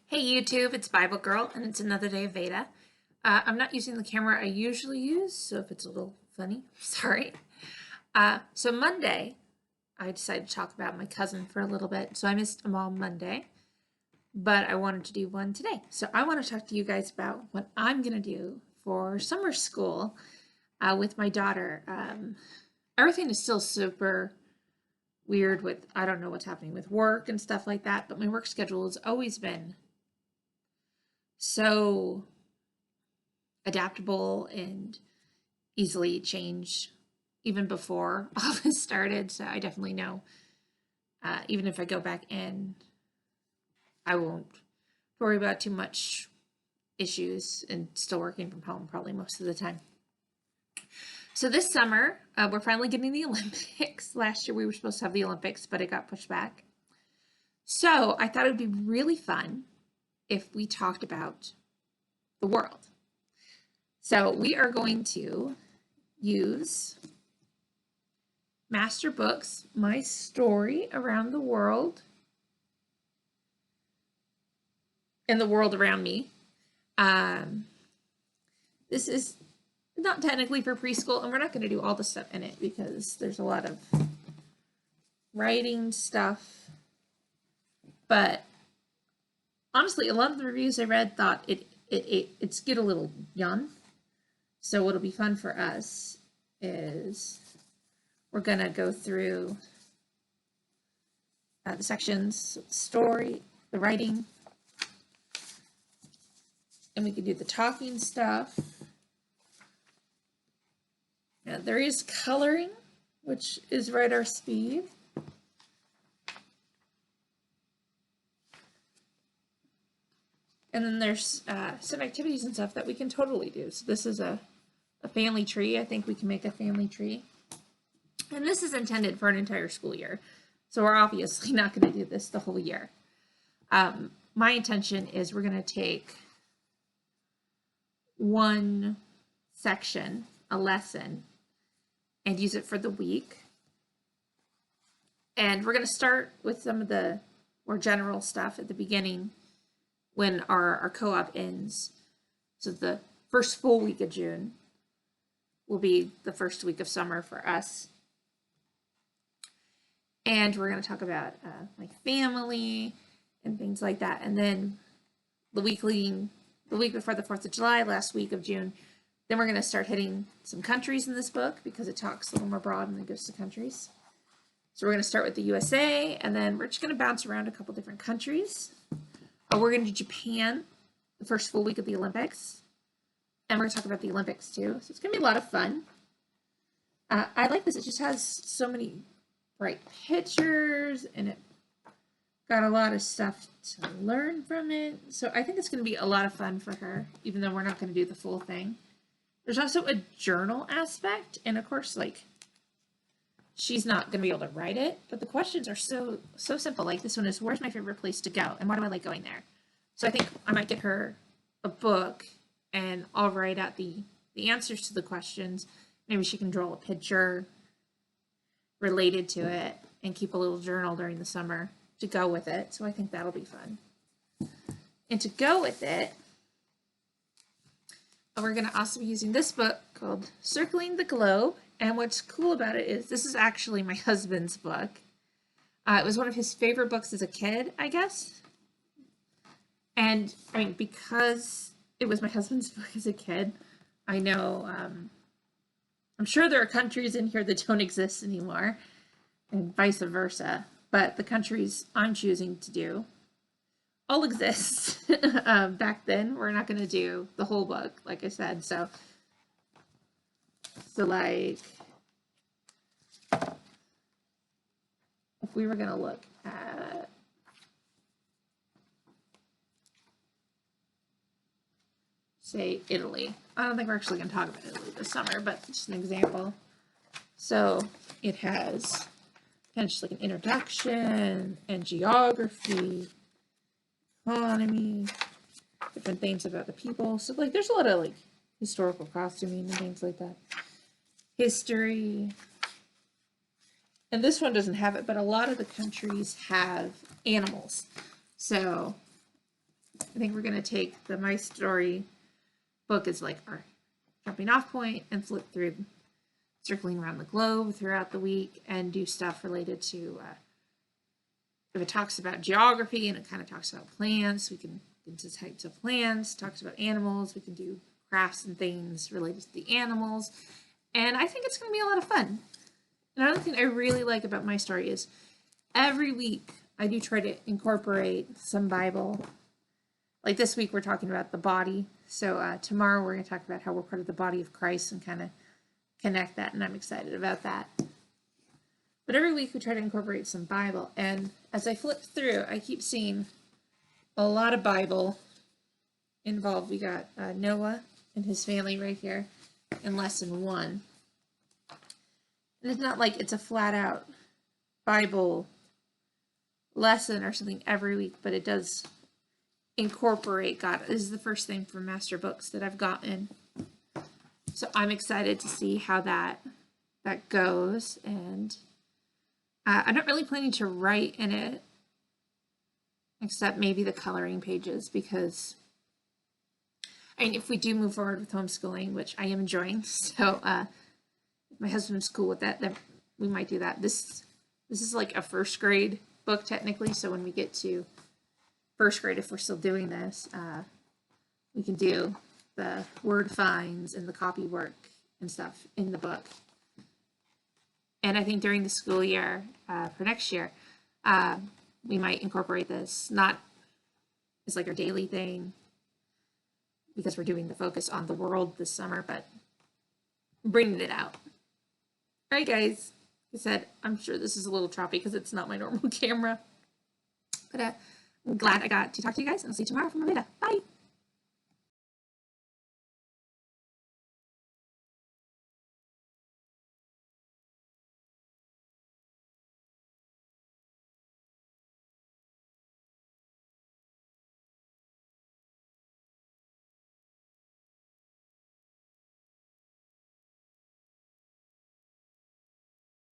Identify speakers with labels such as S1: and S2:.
S1: Hey YouTube, it's Bible Girl, and it's another day of VEDA. I'm not using the camera I usually use, so if it's a little funny, sorry. So Monday, I decided to talk about my cousin for a little bit, so I missed them all Monday, but I wanted to do one today. So I want to talk to you guys about what I'm going to do for summer school with my daughter. Everything is still super weird with, I don't know what's happening with work and stuff like that, but my work schedule has always been so adaptable and easily changed even before all this started. So I definitely know, even if I go back in, I won't worry about too much issues and still working from home probably most of the time. So this summer, we're finally getting the Olympics. Last year we were supposed to have the Olympics, but it got pushed back. So I thought it would be really fun if we talked about the world. So we are going to use Master Books, My Story Around the World and the World Around Me. This is not technically for preschool, and we're not going to do all the stuff in it because there's a lot of writing stuff. But honestly, a lot of the reviews I read thought it's get a little young. So what'll be fun for us is we're gonna go through the sections, story, the writing, and we can do the talking stuff. Now, there is coloring, which is right our speed. And then there's some activities and stuff that we can totally do. So this is a family tree. I think we can make a family tree. And this is intended for an entire school year. So we're obviously not going to do this the whole year. My intention is we're going to take one section, a lesson, and use it for the week. And we're going to start with some of the more general stuff at the beginning when our co-op ends. So the first full week of June will be the first week of summer for us. And we're going to talk about like family and things like that. And then the week before the 4th of July, last week of June, then we're going to start hitting some countries in this book because it talks a little more broad and then goes to countries. So we're going to start with the USA, and then we're just going to bounce around a couple different countries. We're going to do Japan the first full week of the Olympics. And we're going to talk about the Olympics too. So it's going to be a lot of fun. I like this. It just has so many bright pictures and it got a lot of stuff to learn from it. So I think it's going to be a lot of fun for her, even though we're not going to do the full thing. There's also a journal aspect. And of course, like, she's not going to be able to write it, but the questions are so simple. Like this one is, where's my favorite place to go? And why do I like going there? So I think I might get her a book and I'll write out the answers to the questions. Maybe she can draw a picture related to it and keep a little journal during the summer to go with it. So I think that'll be fun. And to go with it, we're going to also be using this book called Circling the Globe. And what's cool about it is this is actually my husband's book. It was one of his favorite books as a kid, I guess. And I mean, because it was my husband's book as a kid, I know, I'm sure there are countries in here that don't exist anymore and vice versa. But the countries I'm choosing to do all exist back then. We're not going to do the whole book, like I said. So like, if we were going to look at say Italy. I don't think we're actually going to talk about Italy this summer, but just an example. So it has kind of just like an introduction and geography, economy, different things about the people. So like there's a lot of like historical costuming and things like that. History. And this one doesn't have it, but a lot of the countries have animals. So I think we're going to take the My Story book as like our jumping off point and flip through circling around the globe throughout the week and do stuff related to, if it talks about geography and it kind of talks about plants, we can get into types of plants, talks about animals, we can do crafts and things related to the animals. And I think it's going to be a lot of fun. Another thing I really like about My Story is every week I do try to incorporate some Bible. Like this week we're talking about the body. So tomorrow we're going to talk about how we're part of the body of Christ and kind of connect that, and I'm excited about that. But every week we try to incorporate some Bible, and as I flip through, I keep seeing a lot of Bible involved. We got Noah and his family right here in lesson 1. And it's not like it's a flat out Bible lesson or something every week, but it does incorporate God. This is the first thing from Master Books that I've gotten. So I'm excited to see how that goes. And I'm not really planning to write in it, except maybe the coloring pages, because I mean, if we do move forward with homeschooling, which I am enjoying, so if my husband's cool with that, then we might do that. This is like a first grade book technically, so when we get to first grade, if we're still doing this, we can do the word finds and the copy work and stuff in the book. And I think during the school year for next year, we might incorporate this, not as like our daily thing, because we're doing the focus on the world this summer, but bringing it out. All right, guys. Like I said, I'm sure this is a little choppy because it's not my normal camera, but I'm glad I got to talk to you guys, and I'll see you tomorrow from VEDA. Bye.